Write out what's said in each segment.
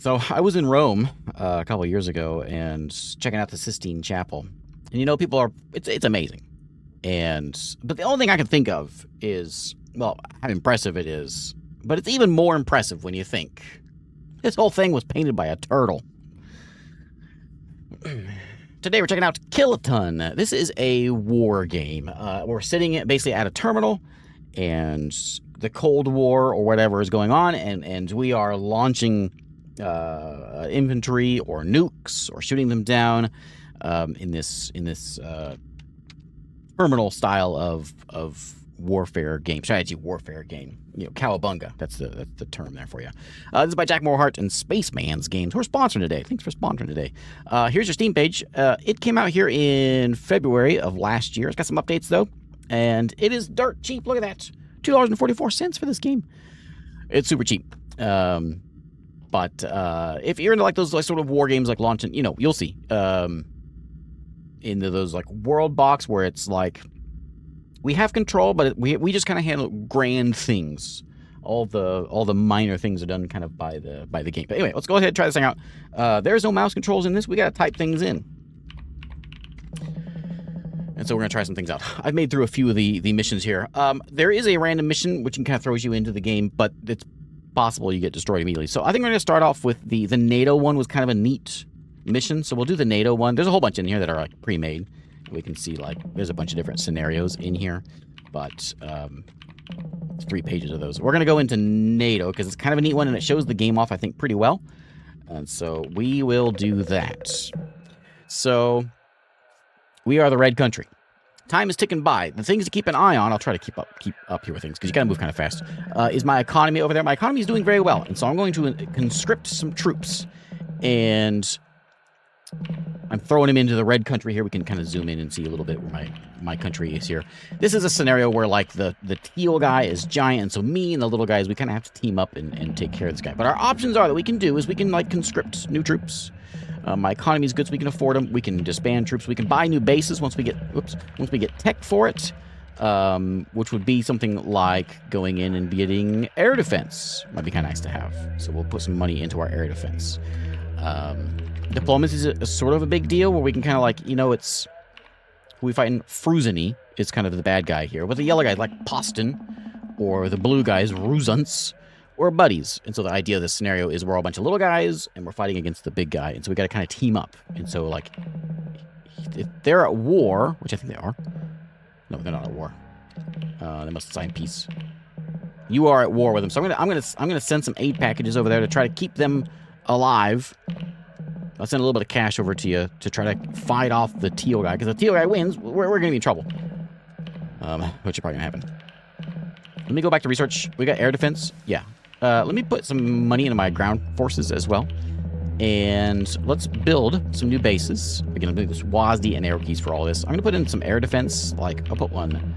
So I was in Rome a couple of years ago and checking out the Sistine Chapel. And you know, people are, it's amazing. But the only thing I can think of is, well, how impressive it is. But it's even more impressive when you think this whole thing was painted by a turtle. Today we're checking out Kiloton. This is a war game. We're sitting basically at a terminal, and the Cold War or whatever is going on, and we are launching infantry or nukes or shooting them down in this terminal style of warfare game, strategy warfare game. You know, cowabunga. That's the term there for you. This is by Jack Morehart and Spaceman's Games, who are sponsoring today. Thanks for sponsoring today. Here's your Steam page. It came out here in February of last year. It's got some updates though, and it is dirt cheap. Look at that, $2.44 for this game. It's super cheap. But if you're into like those like sort of war games like launching, you know, you'll see into those like World Box where it's like we have control, but we just kind of handle grand things. All the minor things are done kind of by the game. But anyway, let's go ahead and try this thing out. There's no mouse controls in this. We got to type things in. And so we're going to try some things out. I've made through a few of the missions here. There is a random mission which kind of throws you into the game, but it's possible you get destroyed immediately. So I think we're going to start off with the NATO one. Was kind of a neat mission. So we'll do the NATO one. There's a whole bunch in here that are like pre-made. We can see like there's a bunch of different scenarios in here, but it's 3 pages of those. We're going to go into NATO because it's kind of a neat one and it shows the game off, I think, pretty well. And so we will do that. So we are the red country. Time is ticking by. The things to keep an eye on, I'll try to keep up here with things because you got to move kind of fast, is my economy over there. My economy is doing very well. And so I'm going to conscript some troops. And I'm throwing them into the red country here. We can kind of zoom in and see a little bit where my country is here. This is a scenario where like the teal guy is giant. And so me and the little guys, we kind of have to team up and take care of this guy. But our options are that we can do is we can like conscript new troops. My economy is good, so we can afford them. We can disband troops. We can buy new bases once we get tech for it, which would be something like going in and getting air defense. Might be kind of nice to have. So we'll put some money into our air defense. Diplomacy is a sort of a big deal where we can kind of like, you know, it's we fighting Fruzeny is kind of the bad guy here, but the yellow guy like Poston, or the blue guy is Ruzunts. We're buddies. And so the idea of this scenario is we're all a bunch of little guys and we're fighting against the big guy. And so we got to kind of team up. And so like if they're at war, which I think they are. No, they're not at war. They must sign peace. You are at war with them. So I'm gonna send some aid packages over there to try to keep them alive. I'll send a little bit of cash over to you to try to fight off the teal guy. Because if the teal guy wins, we're going to be in trouble. Which is probably going to happen. Let me go back to research. We got air defense. Yeah. Let me put some money into my ground forces as well. And let's build some new bases. We're going to do this WASD and arrow keys for all this. I'm going to put in some air defense. Like, I'll put one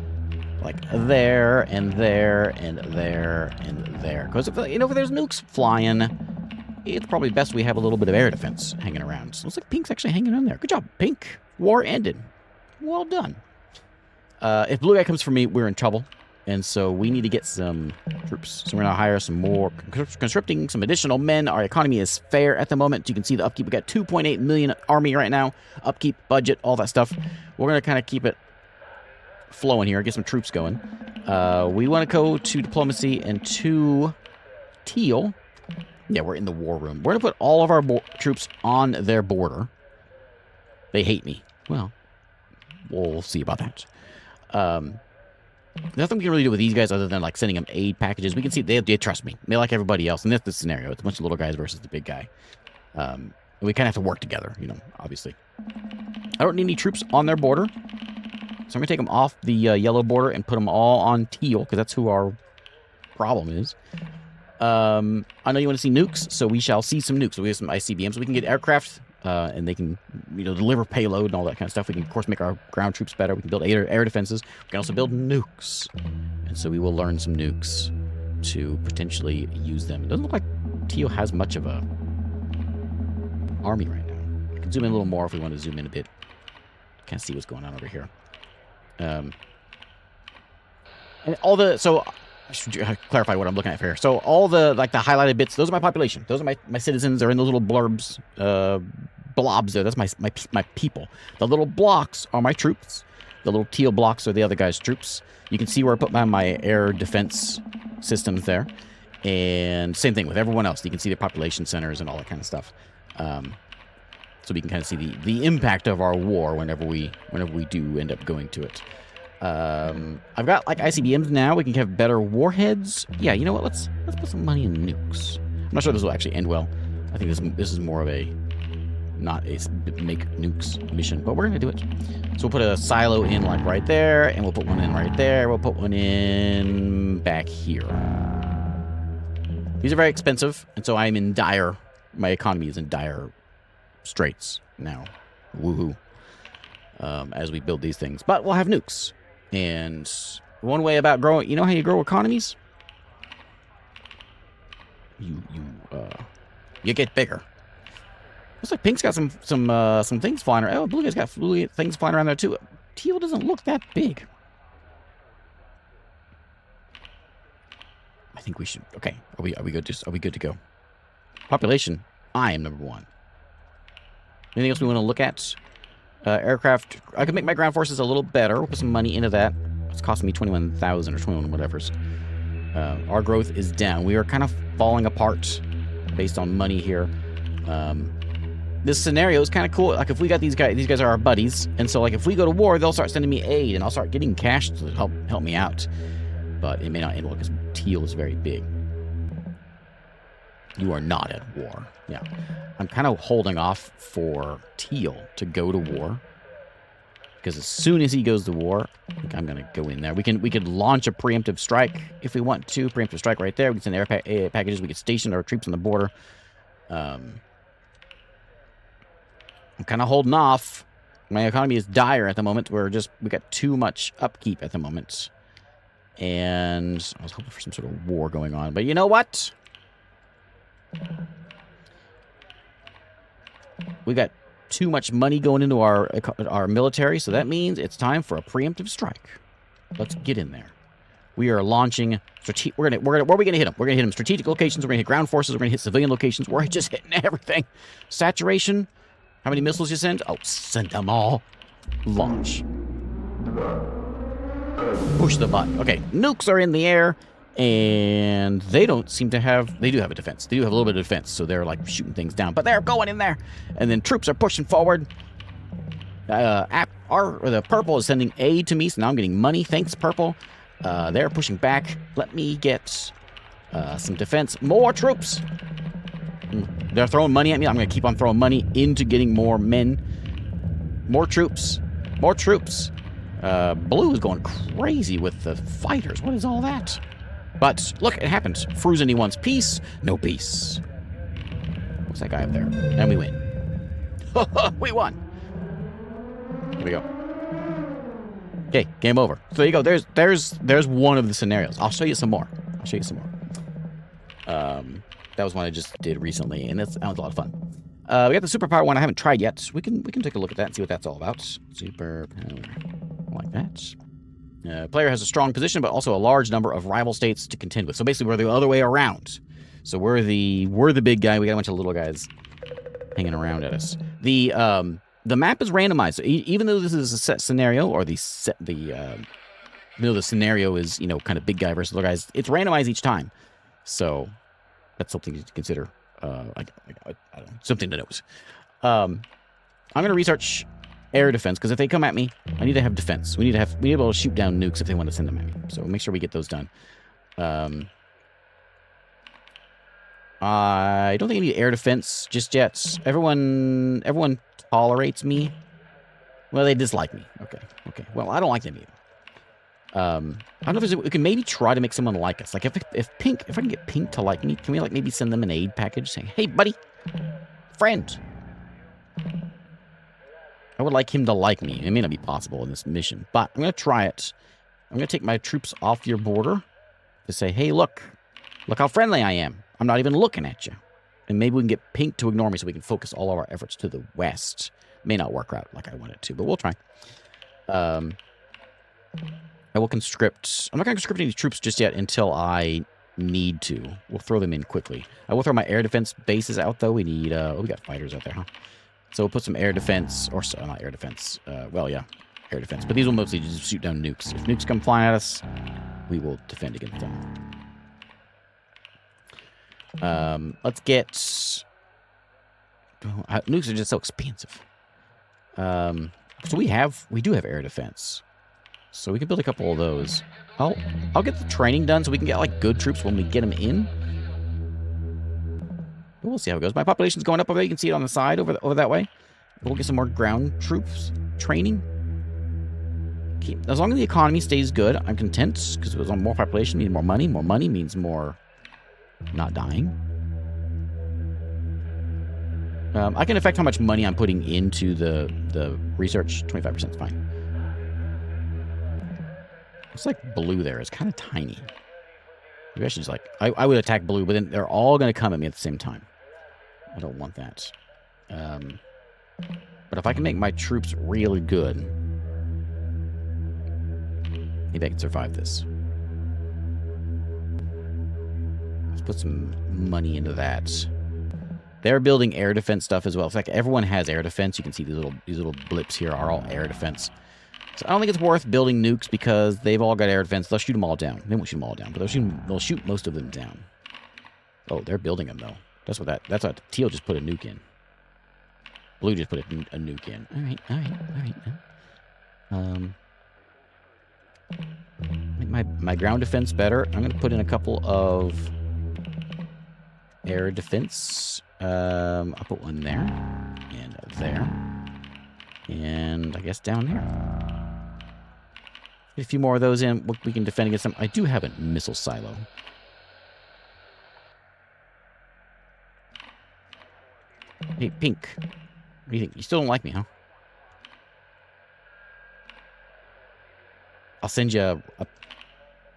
like there and there and there and there. Because, you know, if there's nukes flying, it's probably best we have a little bit of air defense hanging around. So looks like Pink's actually hanging in there. Good job, Pink. War ended. Well done. If blue guy comes for me, we're in trouble. And so we need to get some troops. So we're going to hire some more, conscripting some additional men. Our economy is fair at the moment. You can see the upkeep. We got 2.8 million army right now. Upkeep, budget, all that stuff. We're going to kind of keep it flowing here. Get some troops going. We want to go to diplomacy and to teal. Yeah, we're in the war room. We're going to put all of our troops on their border. They hate me. Well, we'll see about that. Nothing we can really do with these guys other than like sending them aid packages. We can see they trust me. They like everybody else. And that's the scenario. It's a bunch of little guys versus the big guy. We kind of have to work together, you know, obviously. I don't need any troops on their border. So I'm going to take them off the yellow border and put them all on teal because that's who our problem is. I know you want to see nukes, so we shall see some nukes. So we have some ICBMs, so we can get aircraft, and they can, you know, deliver payload and all that kind of stuff. We can, of course, make our ground troops better. We can build air defenses. We can also build nukes, and so we will learn some nukes to potentially use them. It doesn't look like Teal has much of a army right now. I can zoom in a little more if we want to zoom in a bit. Kind of see what's going on over here. And all the I should clarify what I'm looking at here. So all the like the highlighted bits, those are my population. Those are my citizens. They're in those little blurbs, blobs there. That's my people. The little blocks are my troops. The little teal blocks are the other guys' troops. You can see where I put my air defense systems there. And same thing with everyone else. You can see the population centers and all that kind of stuff. So we can kind of see the impact of our war whenever we do end up going to it. I've got like ICBMs now. We can have better warheads. Yeah, you know what? Let's put some money in nukes. I'm not sure this will actually end well. I think this is more of a not a make nukes mission, but we're gonna do it. So we'll put a silo in like right there, and we'll put one in right there. We'll put one in back here. These are very expensive, and so I'm in dire. My economy is in dire straits now. Woohoo! As we build these things, but we'll have nukes. And one way about growing, you know how you grow economies? You get bigger. Looks like Pink's got some things flying around. Oh, Blue Guy's got things flying around there too. Teal doesn't look that big. I think we should. Okay, are we good? Are we good to go? Population. I am number 1. Anything else we want to look at? Aircraft. I could make my ground forces a little better. We'll put some money into that. It's costing me 21,000 or 21 whatever's. Our growth is down. We are kind of falling apart based on money here. This scenario is kind of cool. Like if we got these guys are our buddies, and so like if we go to war, they'll start sending me aid, and I'll start getting cash to help me out. But it may not end well because Teal is very big. You are not at war. Yeah, I'm kind of holding off for Teal to go to war because as soon as he goes to war, I think I'm gonna go in there. We could launch a preemptive strike if we want to. Preemptive strike right there. We can send air packages. We could station our troops on the border. I'm kind of holding off. My economy is dire at the moment. We got too much upkeep at the moment. And I was hoping for some sort of war going on. But you know what? We got too much money going into our military. So that means it's time for a preemptive strike. Let's get in there. We are launching. Where are we gonna hit them? We're gonna hit them strategic locations. We're gonna hit ground forces. We're gonna hit civilian locations. We're just hitting everything. Saturation. How many missiles you send? Oh, send them all. Launch. Push the button. Okay, nukes are in the air, and they don't seem to have. They do have a defense. They do have a little bit of defense, so they're like shooting things down. But they're going in there, and then troops are pushing forward. The purple is sending aid to me, so now I'm getting money. Thanks, purple. They're pushing back. Let me get some defense. More troops. They're throwing money at me. I'm going to keep on throwing money into getting more men. More troops. More troops. Blue is going crazy with the fighters. What is all that? But look, it happens. Fruzen, he wants peace. No peace. What's that guy up there? And we win. We won. Here we go. Okay, game over. So there you go. There's one of the scenarios. I'll show you some more. That was one I just did recently, and that was a lot of fun. We got the Superpower one I haven't tried yet. We can take a look at that and see what that's all about. Superpower. Like that. Player has a strong position, but also a large number of rival states to contend with. So basically, we're the other way around. So we're the big guy. We got a bunch of little guys hanging around at us. The map is randomized. So even though this is a set scenario, or the scenario is kind of big guy versus little guys, it's randomized each time. So that's something to consider. I don't know, something to note. I'm going to research air defense, because if they come at me, I need to have defense. We need to be able to shoot down nukes if they want to send them at me. So make sure we get those done. I don't think I need air defense just yet. Everyone tolerates me. Well, they dislike me. Okay. Well, I don't like them either. I don't know if we can maybe try to make someone like us. Like if I can get Pink to like me, can we maybe send them an aid package saying, "Hey, buddy, friend." I would like him to like me. It may not be possible in this mission, but I'm going to try it. I'm going to take my troops off your border to say, "Hey, look how friendly I am. I'm not even looking at you." And maybe we can get Pink to ignore me so we can focus all of our efforts to the west. May not work out like I want it to, but we'll try. I I will conscript. I'm not going to conscript any troops just yet until I need to. We'll throw them in quickly. I will throw my air defense bases out, though. We need... oh, we got fighters out there, huh? So we'll put some air defense, or not air defense. Well, yeah, air defense. But these will mostly just shoot down nukes. If nukes come flying at us, we will defend against them. Let's get... nukes are just so expensive. So we do have air defense. So we can build a couple of those. I'll get the training done so we can get like good troops when we get them in. But we'll see how it goes. My population's going up over there. You can see it on the side over that way. We'll get some more ground troops training. As long as the economy stays good, I'm content. Because it was on more population means more money. More money means more not dying. I can affect how much money I'm putting into the research. 25% is fine. Looks like blue there is kind of tiny. Maybe I should just like... I would attack blue, but then they're all going to come at me at the same time. I don't want that. But if I can make my troops really good, maybe I can survive this. Let's put some money into that. They're building air defense stuff as well. In fact, everyone has air defense. You can see these little blips here are all air defense. So I don't think it's worth building nukes because they've all got air defense. They'll shoot them all down. They won't shoot them all down, but they'll shoot most of them down. Oh, they're building them though. That's what teal just put a nuke in. Blue just put a nuke in. All right. Make my ground defense better. I'm going to put in a couple of air defense. I'll put one there and there, and I guess down there. Get a few more of those in. We can defend against them. I do have a missile silo. Hey, Pink. What do you think? You still don't like me, huh? I'll send you a...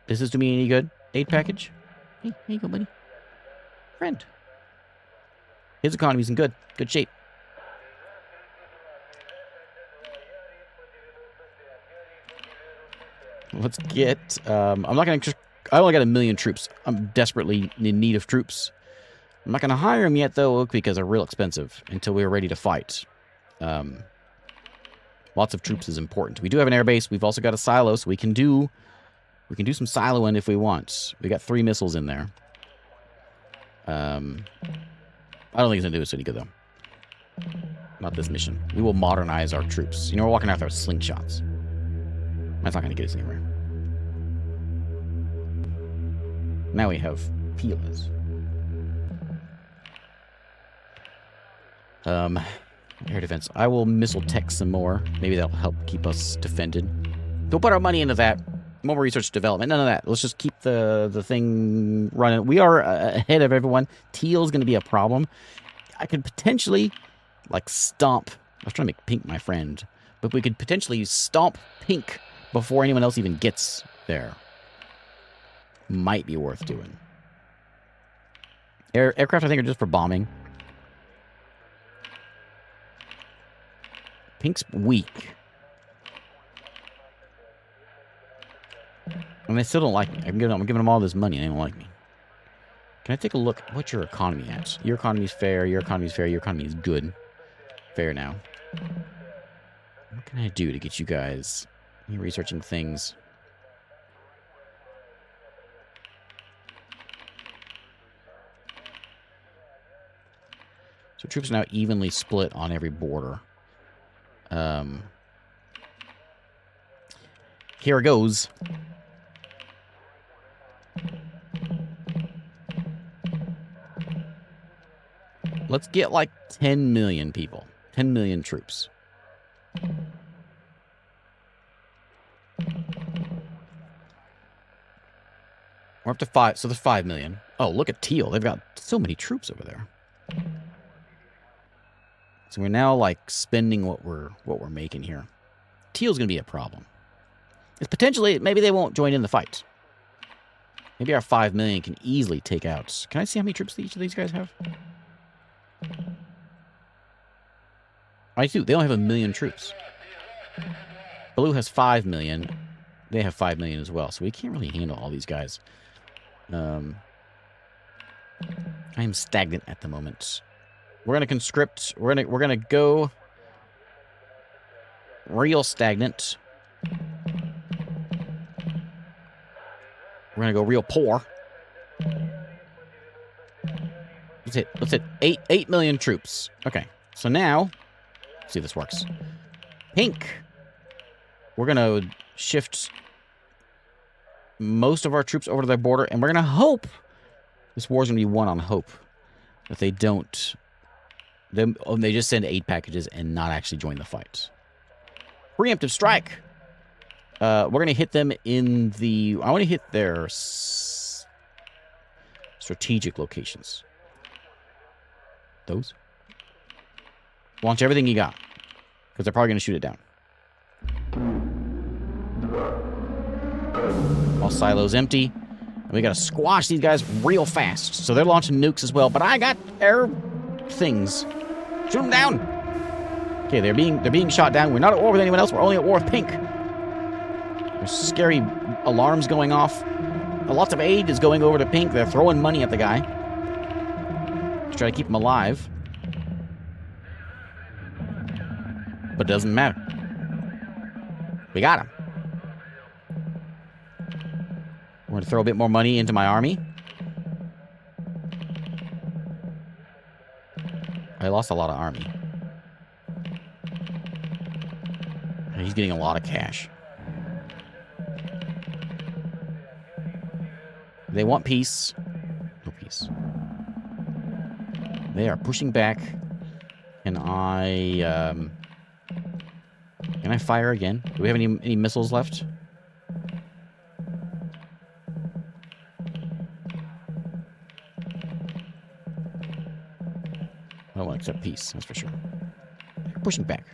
This is to me any good? Aid package? Hey, here you go, buddy. Friend. His economy's in good shape. Let's get... I'm not going to... I only got 1 million troops. I'm desperately in need of troops. I'm not going to hire them yet, though, because they're real expensive until we're ready to fight. Lots of troops is important. We do have an air base. We've also got a silo, so we can do some siloing if we want. We got 3 missiles in there. I don't think it's going to do us any good, though. Not this mission. We will modernize our troops. You know, we're walking out there with slingshots. That's not going to get us anywhere. Now we have peelers. Air defense. I will missile tech some more. Maybe that'll help keep us defended. Don't put our money into that. More research development. None of that. Let's just keep the thing running. We are ahead of everyone. Teal's going to be a problem. I could potentially, like, stomp. I was trying to make Pink my friend. But we could potentially stomp Pink before anyone else even gets there. Might be worth doing. Aircraft, I think, are just for bombing. Pink's weak. And they still don't like me. I'm giving them all this money and they don't like me. Can I take a look? What's your economy at? Your economy's fair. Your economy's fair. Your economy is good. Fair now. What can I do to get you guys researching things? So troops are now evenly split on every border. Here it goes. Let's get like 10 million people. 10 million troops. We're up to 5. So there's 5 million. Oh, look at Teal. They've got so many troops over there. So we're now like spending what we're making here. Teal's gonna be a problem. It's potentially maybe they won't join in the fight. Maybe our 5 million can easily take out. Can I see how many troops each of these guys have? I do. They only have 1 million troops. Blue has 5 million. They have 5 million as well, so we can't really handle all these guys. I am stagnant at the moment. We're gonna conscript. We're gonna go real stagnant. We're gonna go real poor. Let's hit 8 million troops. Okay, so now let's see if this works. Pink. We're gonna shift most of our troops over to their border, and we're gonna hope this war's gonna be won on hope. If they don't, they just send aid packages and not actually join the fight. Preemptive strike. We're gonna hit them in the. I want to hit their strategic locations. Those. Launch everything you got, because they're probably gonna shoot it down. All silos empty. And we gotta squash these guys real fast. So they're launching nukes as well. But I got air things. Shoot them down. Okay, they're being shot down. We're not at war with anyone else. We're only at war with Pink. There's scary alarms going off. Lots of aid is going over to Pink. They're throwing money at the guy to try to keep him alive. But it doesn't matter. We got him. We're going to throw a bit more money into my army. I lost a lot of army. And he's getting a lot of cash. They want peace. No peace. They are pushing back. And can I fire again? Do we have any missiles left? I don't want to accept peace, that's for sure. They're pushing back.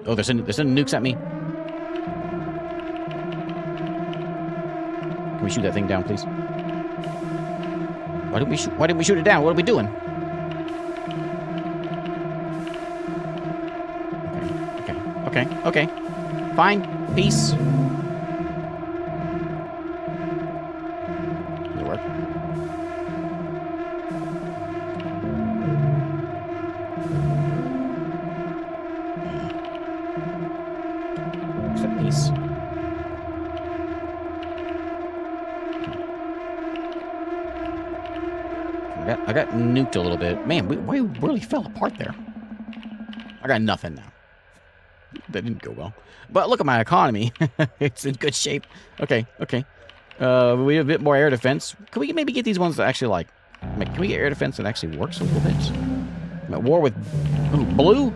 Oh, they're sending nukes at me. Can we shoot that thing down, please? Why didn't we shoot it down? What are we doing? Okay. Fine. Peace. It'll work. Accept peace. I got nuked a little bit. Man, we really fell apart there. I got nothing now. That didn't go well. But look at my economy. It's in good shape. Okay. We have a bit more air defense. Can we maybe get these ones that actually, like... Can we get air defense that actually works a little bit? I'm at war with... Ooh, blue?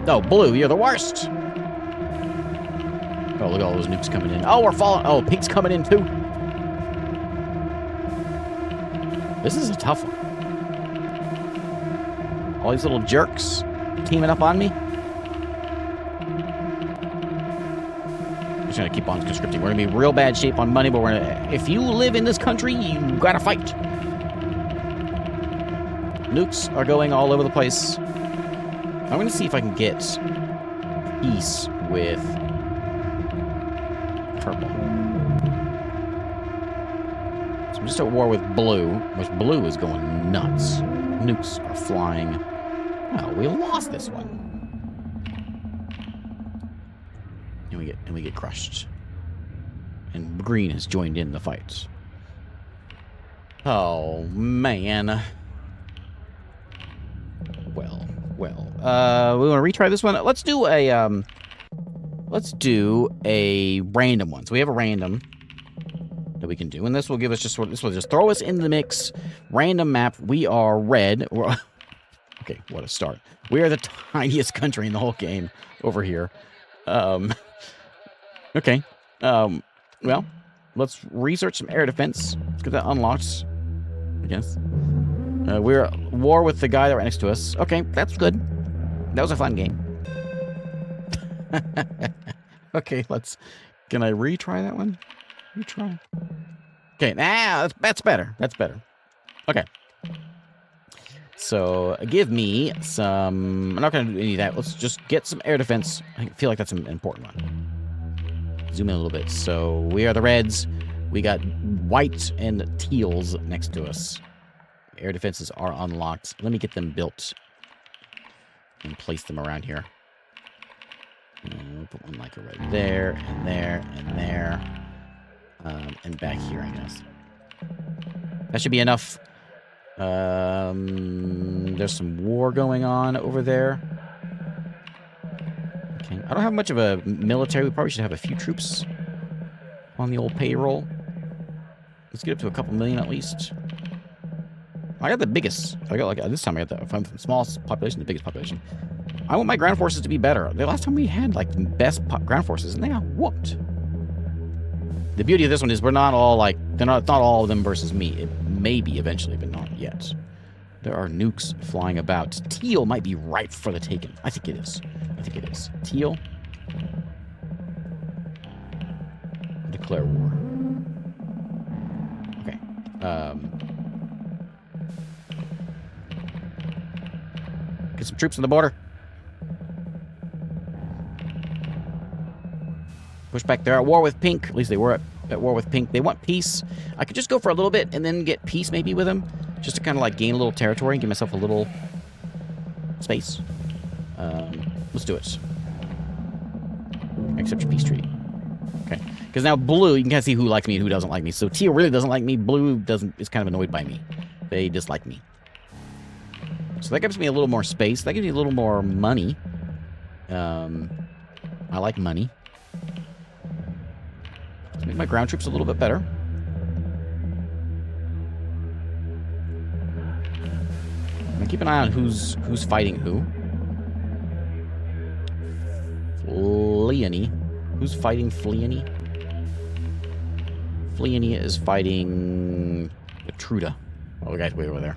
No, blue, you're the worst. Oh, look at all those nukes coming in. Oh, we're falling. Oh, Pink's coming in, too. This is a tough one. All these little jerks teaming up on me. Just gonna keep on conscripting. We're gonna be real bad shape on money, but we're gonna. If you live in this country, you gotta fight. Nukes are going all over the place. I'm gonna see if I can get peace with purple. So I'm just at war with blue, which blue is going nuts. Nukes are flying. Oh, we lost this one. And we get crushed. And green has joined in the fight. Oh man. Well. We want to retry this one. Let's do a random one. So we have a random that we can do, and this will give us this will just throw us into the mix. Random map. We are red. Okay, what a start. We are the tiniest country in the whole game over here. Okay. Well, let's research some air defense. Let's get that unlocked, I guess. We're at war with the guy that right next to us. Okay, that's good. That was a fun game. Okay, can I retry that one? Retry. Okay, now that's better. That's better. Okay. So give me some... I'm not going to do any of that. Let's just get some air defense. I feel like that's an important one. Zoom in a little bit. So we are the reds. We got white and teals next to us. Air defenses are unlocked. Let me get them built and place them around here. Put one like right there, and there, and there. And back here, I guess. That should be enough. There's some war going on over there. Okay. I don't have much of a military. We probably should have a few troops on the old payroll. Let's get up to a couple million at least. I got the biggest. I got this time I got the from smallest population to the biggest population. I want my ground forces to be better. The last time we had like the best ground forces, and they got whooped. The beauty of this one is we're not all like they're not. It's not all of them versus me. It may be eventually, but not yet. There are nukes flying about. Teal might be ripe for the taking. I think it is. I think it is. Teal. Declare war. Okay. Get some troops on the border. Push back. They're at war with Pink. At least they were at war with Pink. They want peace. I could just go for a little bit and then get peace maybe with them. Just to kind of like gain a little territory and give myself a little space. Let's do it. Accept your peace treaty. Okay. Because now blue, you can kind of see who likes me and who doesn't like me. So teal really doesn't like me. Blue is kind of annoyed by me. They dislike me. So that gives me a little more space. That gives me a little more money. I like money. Let's make my ground troops a little bit better. And keep an eye on who's fighting who. Fleony. Who's fighting Fleony? Fleony is fighting Truda. Oh, the guy's way over there.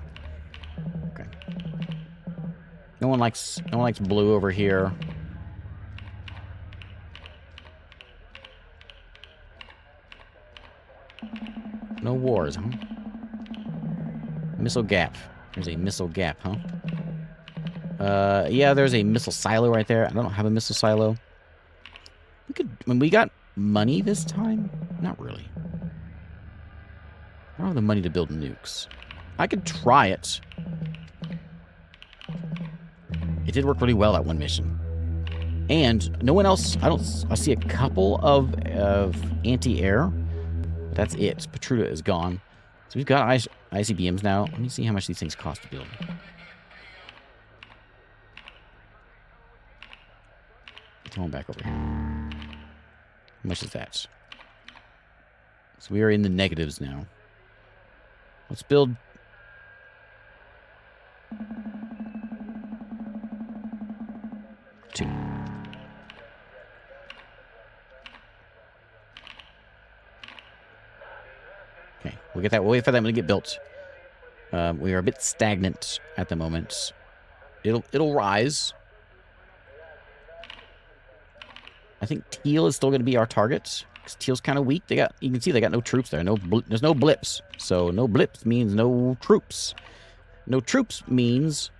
Okay. No one likes blue over here. No wars, huh? Missile gap. There's a missile gap, huh? Yeah, there's a missile silo right there. I don't have a missile silo. We could, when we got money this time, not really. I don't have the money to build nukes. I could try it. It did work really well, that one mission. And no one else, I see a couple of anti-air. But that's it. Petruda is gone. So we've got ICBMs now. Let me see how much these things cost to build. Come on back over here. How much is that? So we are in the negatives now. Let's build... two. Okay, we'll get that. We'll wait for them to get built. We are a bit stagnant at the moment. It'll rise. I think teal is still going to be our target. Because teal's kind of weak. You can see they got no troops there. There's no blips. So no blips means no troops. No troops means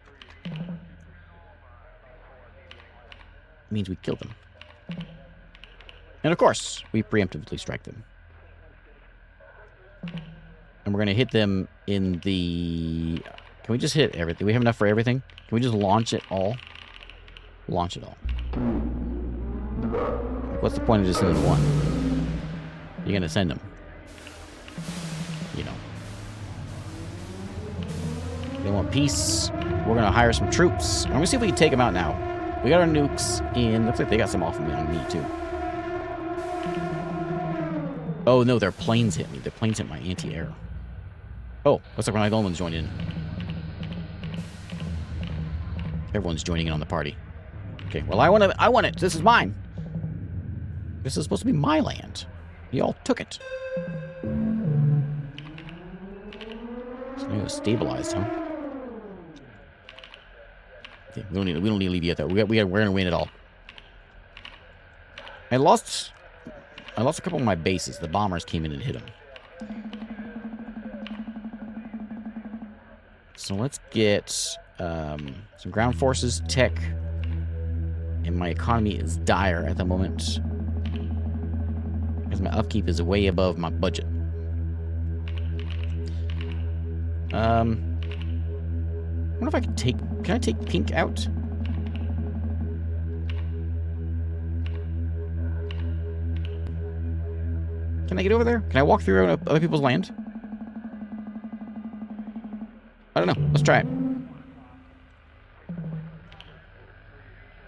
we kill them. And of course, we preemptively strike them. And we're going to hit them in the... Can we just hit everything? Do we have enough for everything? Can we just launch it all? Launch it all. What's the point of just sending one? You're going to send them. You know. They want peace. We're going to hire some troops. I'm going to see if we can take them out now. We got our nukes in. Looks like they got some off on me, too. Oh, no, their planes hit me. Their planes hit my anti-air. Oh, looks like one of the only ones joined in. Everyone's joining in on the party. Okay, well, I want it. This is mine. This is supposed to be my land. Y'all took it. So it was stabilized, huh? Okay, we don't need to leave yet, though. We're gonna win it all. I lost a couple of my bases. The bombers came in and hit them. So let's get some ground forces, tech. And my economy is dire at the moment. Because my upkeep is way above my budget. I wonder if I can take... Can I take pink out? Can I get over there? Can I walk through other people's land? I don't know. Let's try it.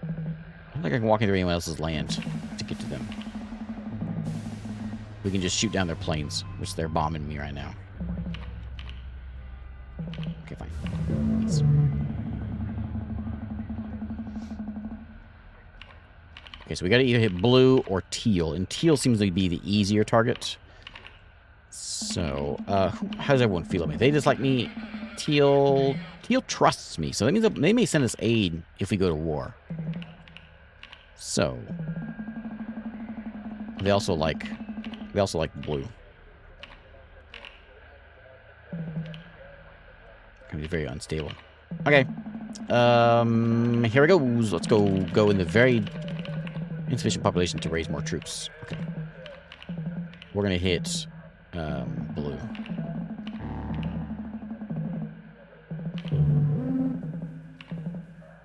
I don't think I can walk into anyone else's land to get to them. We can just shoot down their planes, which they're bombing me right now. Okay, fine. Thanks. Okay, so we gotta either hit blue or teal, and teal seems to be the easier target. So, how does everyone feel about me? They dislike me. Teal trusts me, so that means they may send us aid if we go to war. So, they also like blue. Gonna be very unstable. Okay, here it goes. Let's go in the very insufficient population to raise more troops. Okay, we're gonna hit blue.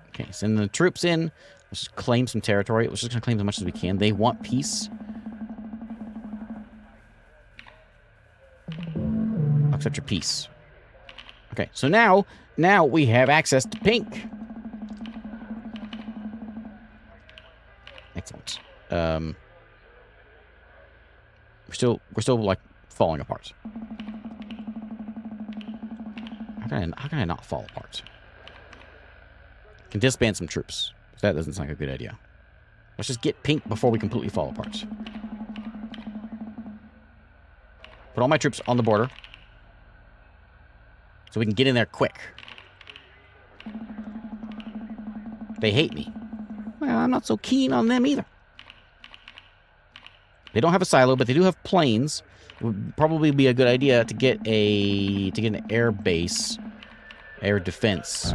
Okay, send the troops in. Let's just claim some territory. Let's just gonna claim as much as we can. They want peace. Accept your peace. Okay, so now we have access to pink. Excellent. We're still like falling apart. How can I not fall apart? Can disband some troops. That doesn't sound like a good idea. Let's just get pink before we completely fall apart. Put all my troops on the border. So we can get in there quick. They hate me. Well, I'm not so keen on them either. They don't have a silo, but they do have planes. It would probably be a good idea to get an air base, air defense,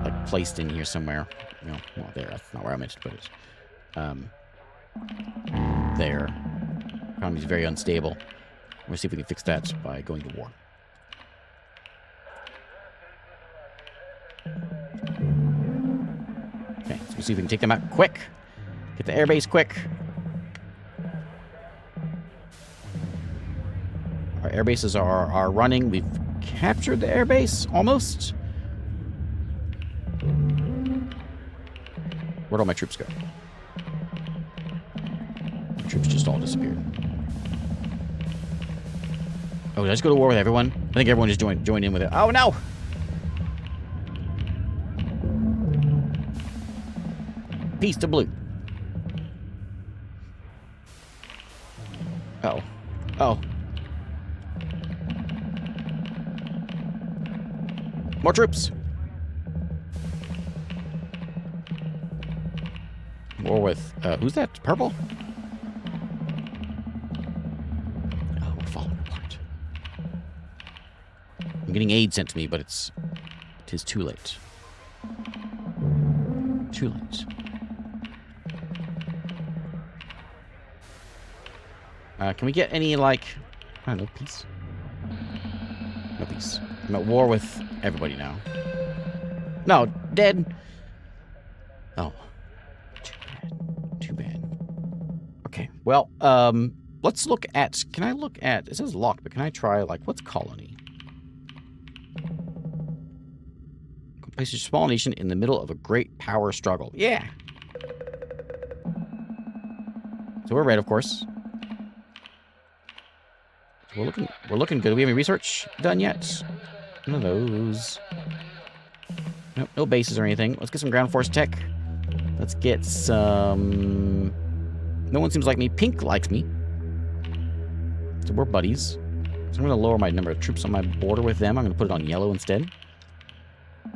like placed in here somewhere. You know, well, there. That's not where I meant to put it. There. Economy's very unstable. We'll see if we can fix that by going to war. Okay, so we'll see if we can take them out quick. Get the airbase quick. Our air bases are running. We've captured the airbase almost. Where'd all my troops go? My troops just all disappeared. Oh, did I just go to war with everyone? I think everyone just joined in with it. Oh no! Peace to blue. Oh. Oh. More troops. War with, who's that? Purple? Oh, we're falling apart. I'm getting aid sent to me, but it is too late. Too late. Can we get any, like... I don't know, peace? No peace. I'm at war with everybody now. No, dead. Oh. Too bad. Too bad. Okay, well, let's look at... Can I look at... It says locked, but can I try, like, what's colony? Place a small nation in the middle of a great power struggle. Yeah! So we're red, of course. We're looking good. Do we have any research done yet? None of those. Nope, no bases or anything. Let's get some ground force tech. Let's get some... No one seems like me. Pink likes me. So we're buddies. So I'm going to lower my number of troops on my border with them. I'm going to put it on yellow instead.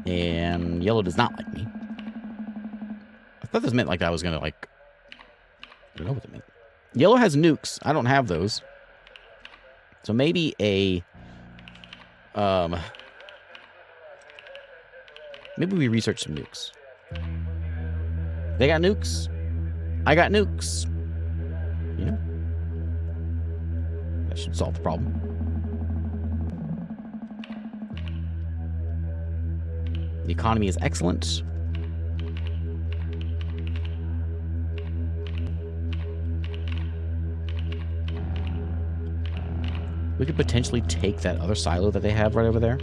And yellow does not like me. I thought this meant like I was going to like... I don't know what it meant. Yellow has nukes. I don't have those. So maybe a Maybe we research some nukes. They got nukes. I got nukes. You know? That should solve the problem. The economy is excellent. We could potentially take that other silo that they have right over there.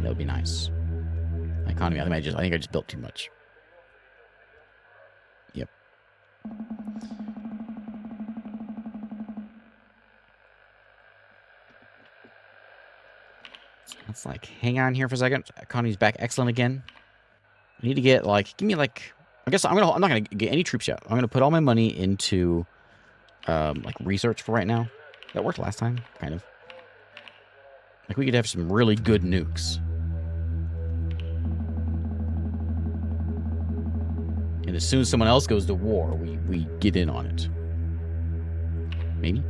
That would be nice. My economy, I think I just built too much. Yep. Let's like hang on here for a second. Economy's back excellent again. I need to get like, give me like, I guess I'm not gonna get any troops yet. I'm gonna put all my money into like research for right now. That worked last time, kind of. Like we could have some really good nukes. And as soon as someone else goes to war, we get in on it. Maybe.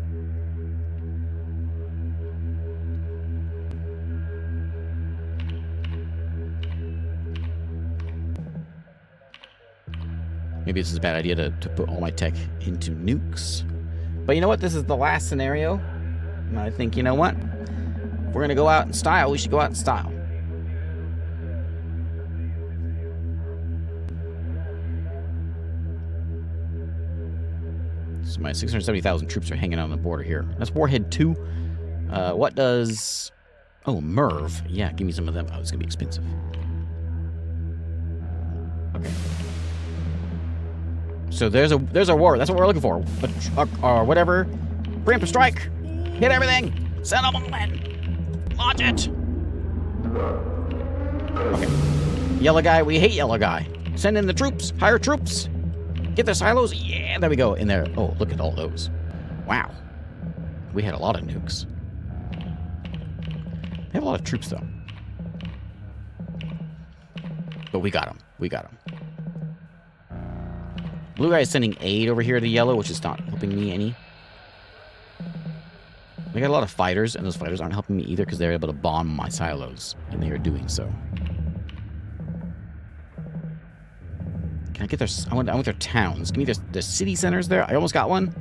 Maybe this is a bad idea to put all my tech into nukes. But you know what? This is the last scenario. And I think, you know what? If we're going to go out in style, we should go out in style. So my 670,000 troops are hanging out on the border here. That's Warhead 2. What does... Oh, Merv. Yeah, give me some of them. Oh, it's going to be expensive. Okay. So there's a war. That's what we're looking for. Or whatever. Preemptive strike. Hit everything. Send them all in. Launch it. Okay. Yellow guy. We hate yellow guy. Send in the troops. Hire troops. Get their silos. Yeah, there we go. In there. Oh, look at all those. Wow. We had a lot of nukes. They have a lot of troops, though. But we got them. We got them. Blue guy is sending aid over here to yellow, which is not helping me any. We got a lot of fighters, and those fighters aren't helping me either because they're able to bomb my silos, and they are doing so. Can I get their... I want their towns. Give me their city centers there. I almost got one.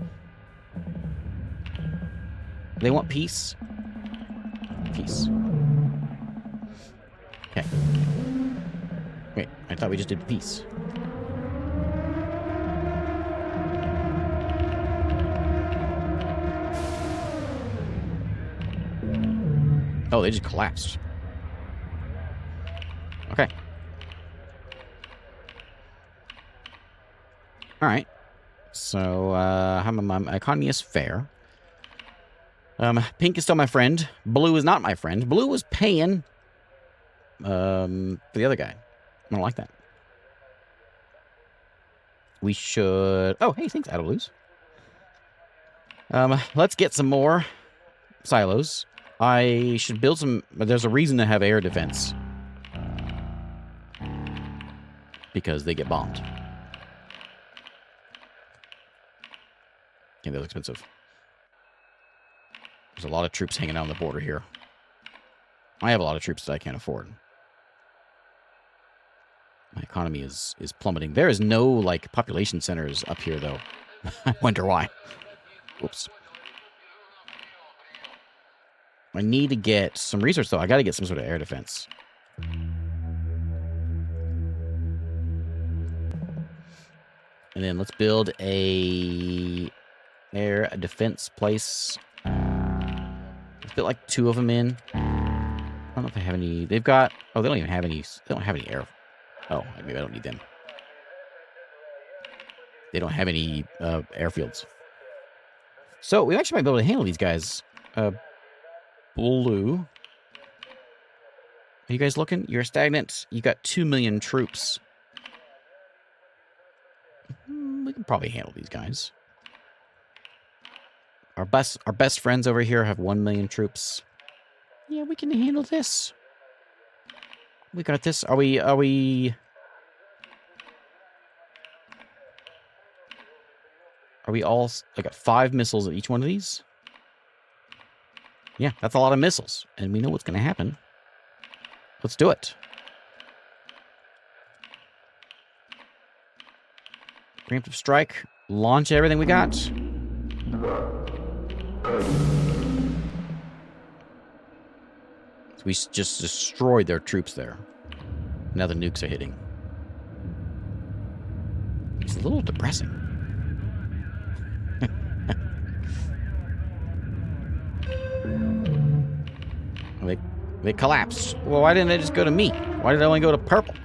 They want peace. Peace. Okay. Wait, I thought we just did peace. Oh, they just collapsed. Okay. All right. So, my economy is fair. Pink is still my friend. Blue is not my friend. Blue was paying for the other guy. I don't like that. We should... Oh, hey, thanks, Adablues. Let's get some more silos. I should build some... There's a reason to have air defense. Because they get bombed. Yeah, they're expensive. There's a lot of troops hanging out on the border here. I have a lot of troops that I can't afford. My economy is plummeting. There is no, like, population centers up here, though. I wonder why. Whoops. I need to get some research, though. I got to get some sort of air defense. And then let's build a air defense place. Let's put like 2 of them in. I don't know if they have any. They've got... Oh, they don't even have any... They don't have any air... Oh, maybe I don't need them. They don't have any airfields. So we actually might be able to handle these guys. Blue. Are you guys looking? You're stagnant. You got 2 million troops. We can probably handle these guys. Our best friends over here have 1 million troops. Yeah, we can handle this. We got this. Are we... Are we all... I got 5 missiles at each one of these? Yeah, that's a lot of missiles. And we know what's going to happen. Let's do it. Preemptive strike. Launch everything we got. So we just destroyed their troops there. Now the nukes are hitting. It's a little depressing. They collapsed. Well, why didn't they just go to me? Why did I only go to purple?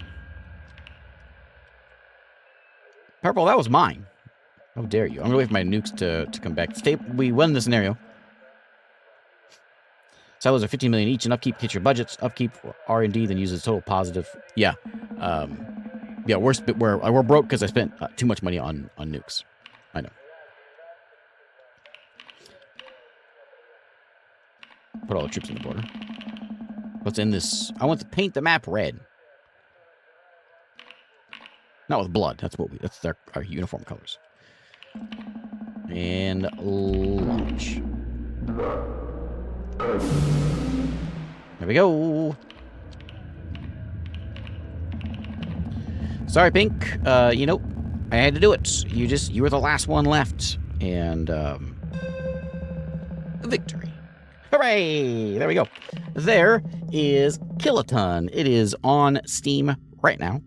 Purple, that was mine. How dare you? I'm going to wait for my nukes to come back. We won the scenario. Silos are 15 million each, and upkeep hits your budgets. Upkeep for R&D, then uses total positive. Yeah. Yeah, we're broke because I spent too much money on nukes. I know. Put all the troops on the border. What's in this? I want to paint the map red. Not with blood. That's our uniform colors. And launch. There we go. Sorry, Pink. You know, I had to do it. You were the last one left. And, victory. Hooray! There we go. There is Kiloton. It is on Steam right now.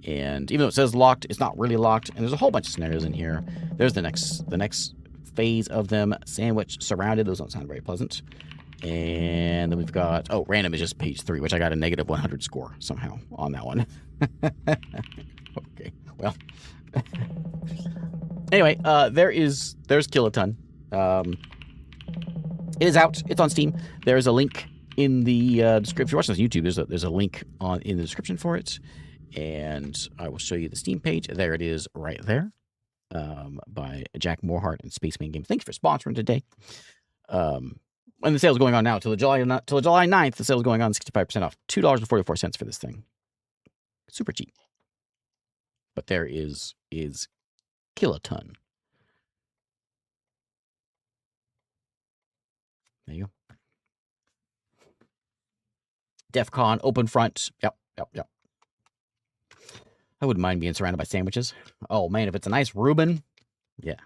And even though it says locked, it's not really locked. And there's a whole bunch of scenarios in here. There's the next phase of them. Sandwich, surrounded. Those don't sound very pleasant. And then we've got... Oh, random is just page 3, which I got a negative 100 score somehow on that one. Okay, well. Anyway, there's Kiloton. It is out. It's on Steam. There's a link in the description. If you're watching this on YouTube, there's a link in the description for it. And I will show you the Steam page. There it is right there. By Jack Morehart and Spaceman Games. Thank you for sponsoring today. And the sale's going on now till July 9th. The sale's going on 65% off. $2.44 for this thing. Super cheap. But there is Kiloton. There you go. DEFCON, open front. Yep. I wouldn't mind being surrounded by sandwiches. Oh, man, if it's a nice Reuben, yeah.